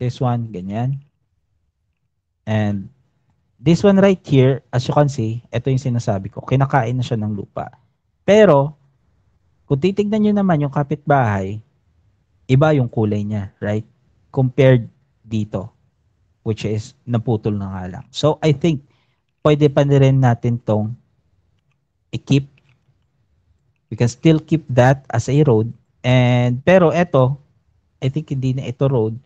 This one, ganyan. And this one right here, as you can see, ito yung sinasabi ko, kinakain na siya ng lupa. Pero, kung titignan nyo naman yung kapitbahay, iba yung kulay niya, right? Compared dito, which is naputol na nga lang. So, I think, pwede pa rin natin tong i-keep. We can still keep that as a road. And, pero ito, I think hindi na ito road.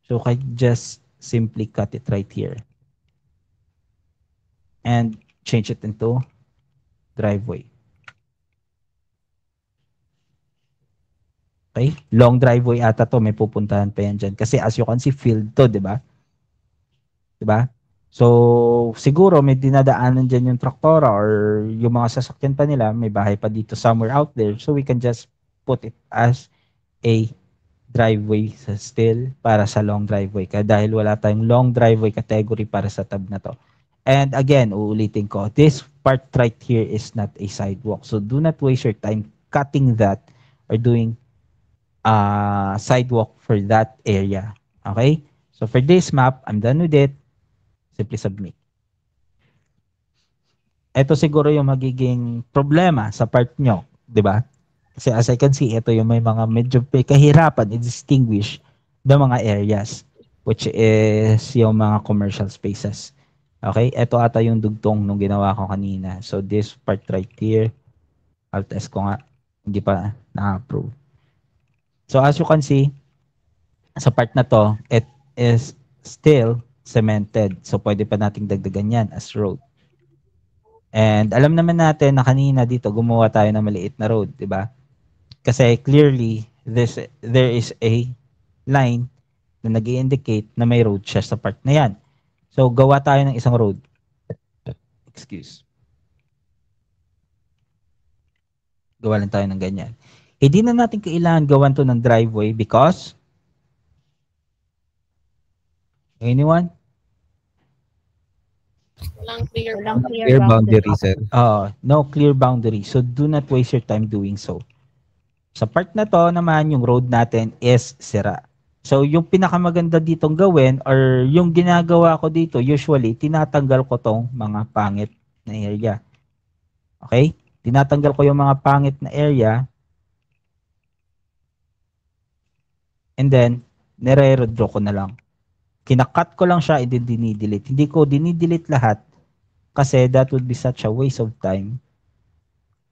So, I just simply cut it right here. And change it into driveway. Okay? Long driveway ata to. May pupuntahan pa yan dyan. Kasi as you can see, field to, di ba? Di ba? So, siguro may dinadaanan dyan yung traktora or yung mga sasakyan pa nila. May bahay pa dito somewhere out there. So, we can just put it as a driveway still para sa long driveway ka dahil wala tayong long driveway category para sa tab na to. And again, uulitin ko, this part right here is not a sidewalk. So do not waste your time cutting that or doing sidewalk for that area. Okay? So for this map, I'm done with it. Simply submit. Ito siguro yung magiging problema sa part nyo. Di ba? Kasi as I can see, ito yung may mga medyo kahirapan i-distinguish the mga areas, which is yung mga commercial spaces. Okay? Ito ata yung dugtong nung ginawa ko kanina. So this part right here, I'll test ko nga. Hindi pa na-approve. So as you can see, sa part na to, it is still cemented. So pwede pa nating dagdagan yan as road. And alam naman natin na kanina dito gumawa tayo ng maliit na road, di ba? Kasi clearly there is a line na nag-i-indicate na may road siya sa part na yan. So gawa tayo ng isang road. Excuse. Gawa lang tayo ng ganyan. Hindi na natin kailangan gawan to ng driveway because anyone? Walang clear Clear boundary, sir. No clear boundary. So do not waste your time doing so. Sa part na to naman, yung road natin is sira. So yung pinakamaganda ditong gawin or yung ginagawa ko dito, usually, tinatanggal ko tong mga pangit na area. Okay? Tinatanggal ko yung mga pangit na area. And then, nire-redraw ko na lang. Kinakat ko lang siya, and then dinidelete. Hindi ko dinidelete lahat kasi that would be such a waste of time.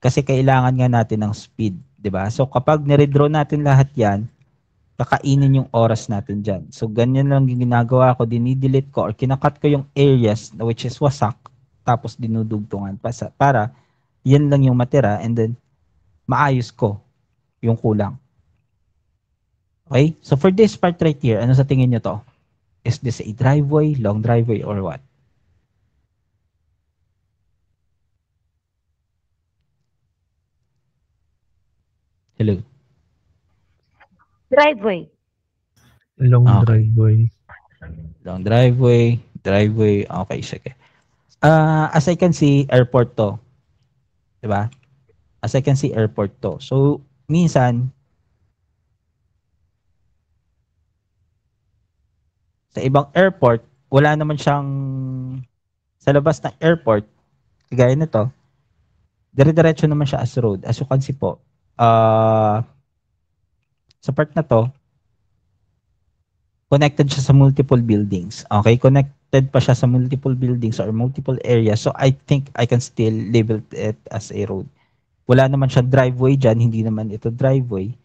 Kasi kailangan nga natin ng speed, di ba? So kapag niredraw natin lahat yan, kakainin yung oras natin dyan. So ganyan lang yung ginagawa ko, dinidelete ko or kinakat ko yung areas which is wasak, tapos dinudugtungan para yan lang yung matira and then maayos ko yung kulang. Okay? So for this part right here, ano sa tingin nyo to? Is this a driveway, long driveway, or what? Hello? Driveway. Long Okay. driveway. Long driveway, driveway. Okay, sige. As I can see, airport to. Diba? As I can see, airport to. So, minsan, sa ibang airport, wala naman siyang sa labas ng airport, kagaya nito, dire-diretso naman siya as road. As you can see po, sa part na to, connected siya sa multiple buildings. Okay? Connected pa siya sa multiple buildings or multiple areas. So, I think I can still label it as a road. Wala naman siya driveway dyan. Hindi naman ito driveway.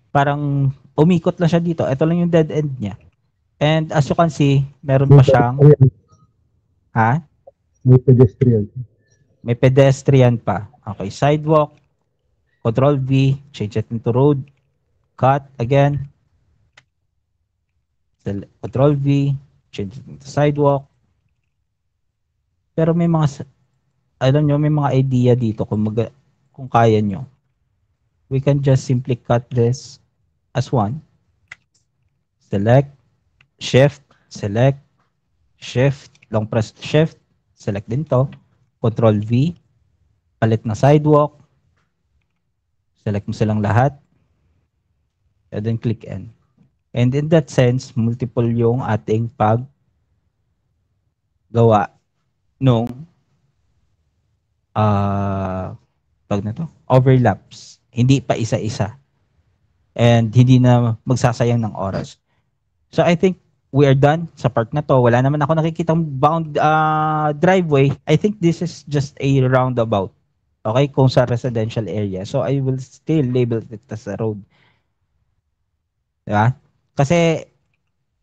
Parang umikot lang siya dito. Ito lang yung dead end niya. And as you can see, meron pa siyang... Ha? May pedestrian. May pedestrian pa. Okay, sidewalk. Control V. Change it into road. Cut again. Control V. Change it into sidewalk. Pero may mga... Alam nyo, may mga idea dito kung kaya nyo. We can just simply cut this as one. Select. Shift, select, shift, long press shift, select din to, control V, palit na sidewalk, select mo silang lahat, and then click N. And in that sense, multiple yung ating paggawa nung tawag na to, overlaps. Hindi pa isa-isa. And hindi na magsasayang ng oras. So I think we are done sa part na to. Wala naman ako nakikitang bound driveway. I think this is just a roundabout. Okay, kung sa residential area. So I will still label it as a road. Diba? Kasi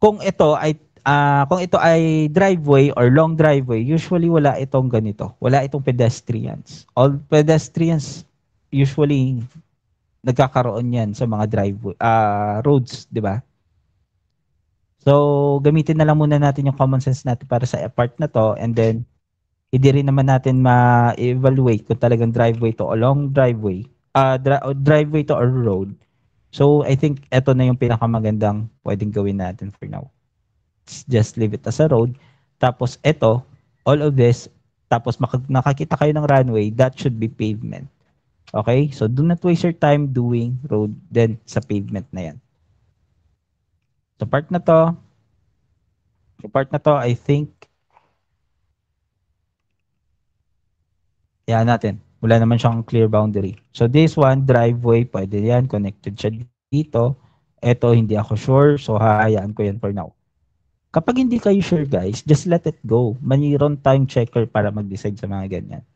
kung ito ay driveway or long driveway, usually wala itong ganito. Wala itong pedestrians. All pedestrians usually nagkakaroon yan sa mga driveway roads, 'di ba? So, gamitin na lang muna natin yung common sense natin para sa part na to, and then hindi rin naman natin ma-evaluate kung talagang driveway to o long driveway, driveway to or road. So, I think ito na yung pinakamagandang pwedeng gawin natin for now. Just leave it as a road. Tapos ito, all of this, tapos nakakita kayo ng runway, that should be pavement. Okay? So, do not waste your time doing road, then sa pavement na yan. So, part na to, I think, yan natin. Wala naman siyang clear boundary. So, this one, driveway, pwede yan, connected siya dito. Ito, hindi ako sure, so hayaan ko yan for now. Kapag hindi kayo sure, guys, just let it go. Mayroon tayong checker para mag-decide sa mga ganyan.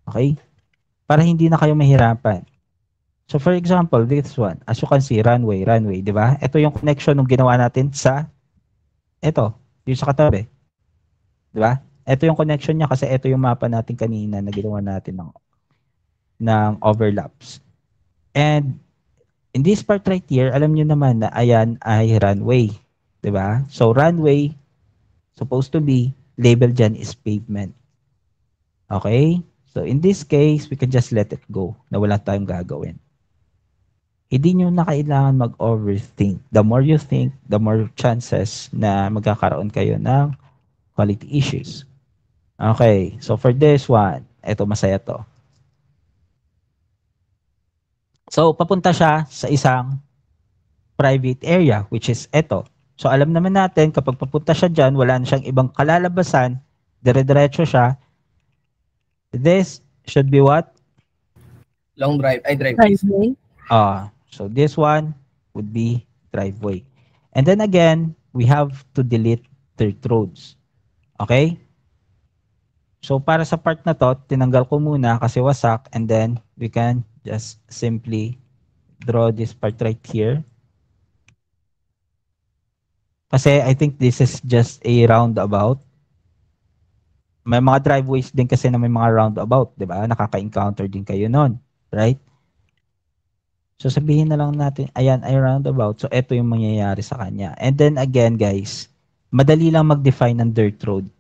Okay? Para hindi na kayo mahirapan. So, for example, this one, as you can see, runway, di ba? Ito yung connection ng ginawa natin sa yung sa katabi. Di ba? Ito yung connection niya kasi ito yung mapa natin kanina na ginawa natin ng overlaps. And in this part right here, alam niyo naman na ayan ay runway. Di ba? So, runway, supposed to be, label dyan is pavement. Okay? So, in this case, we can just let it go na wala tayong gagawin. Hindi nyo na kailangan mag-overthink. The more you think, the more chances na magkakaroon kayo ng quality issues. Okay, so for this one, ito masaya to. So, papunta siya sa isang private area, which is ito. So, alam naman natin, kapag papunta siya dyan, wala na siyang ibang kalalabasan, dire-diretso siya. This should be what? Long drive, Driveway. So this one would be driveway. And then again, we have to delete dirt roads. Okay? So para sa part na to, tinanggal ko muna kasi wasak, and then we can just simply draw this part right here. Kasi I think this is just a roundabout. May mga driveways din kasi na may mga roundabout, di ba? Nakaka-encounter din kayo nun, right? So sabihin na lang natin, ayan ay roundabout. So ito yung mangyayari sa kanya. And then again guys, madali lang mag-define ng dirt road.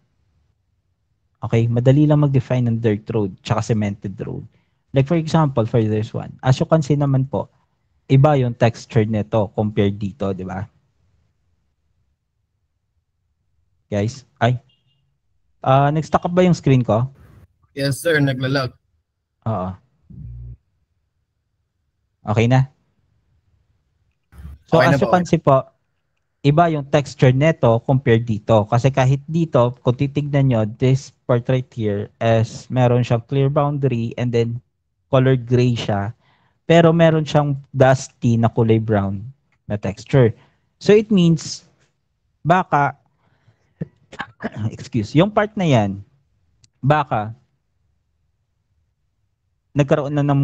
Okay? Madali lang mag-define ng dirt road tsaka cemented road. Like for example, for this one, as you can see naman po, iba yung texture nito compared dito, di ba? Guys, nag-stuck up ba yung screen ko? Yes sir, naglalag. Oo. Okay na? So, Okay as na you po. can see po, iba yung texture neto compared dito. Kasi kahit dito, kung titignan nyo, this part right here is meron siyang clear boundary and then colored gray siya. Pero meron siyang dusty na kulay brown na texture. So, it means, baka, yung part na yan, baka, nagkaroon na ng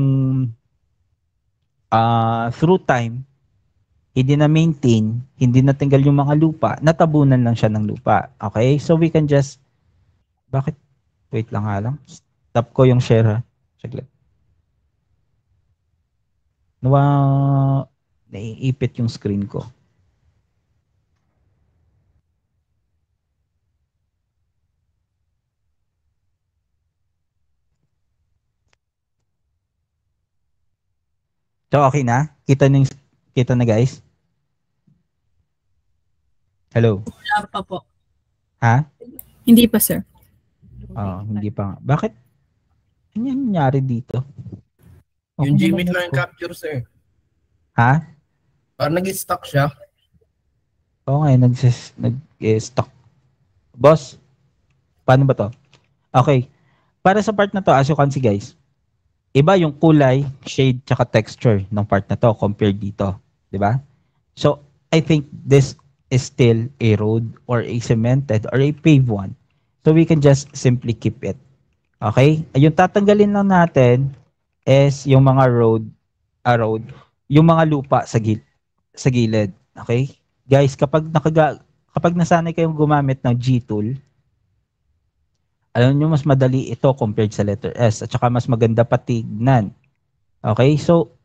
through time, hindi na maintain, hindi na tinggal yung mga lupa, natabunan lang siya ng lupa. Okay? So we can just, wait lang nga lang. Stop ko yung share ha. Saglit. Naiipit yung screen ko. So okay na? Kita na guys? Hello? Wala pa po. Ha? Hindi pa, sir. Hindi pa nga. Bakit? Ano yung nangyari dito? Yung Okay Gmail naman lang po. capture sir. Ha? Parang nag-stuck siya. Oo nga, nag-stock. Boss, paano ba to? Okay. Para sa part na to, as you can see guys, iba yung kulay, shade, tsaka texture ng part na to compared dito. Di ba? So, I think this is still a road or a cemented or a paved one. So, we can just simply keep it. Okay? Yung tatanggalin lang natin is yung mga road, yung mga lupa sa gilid. Okay? Guys, kapag nasanay kayong gumamit ng G-tool, alam nyo mas madali ito compared sa letter S at saka mas maganda patignan. Okay? So,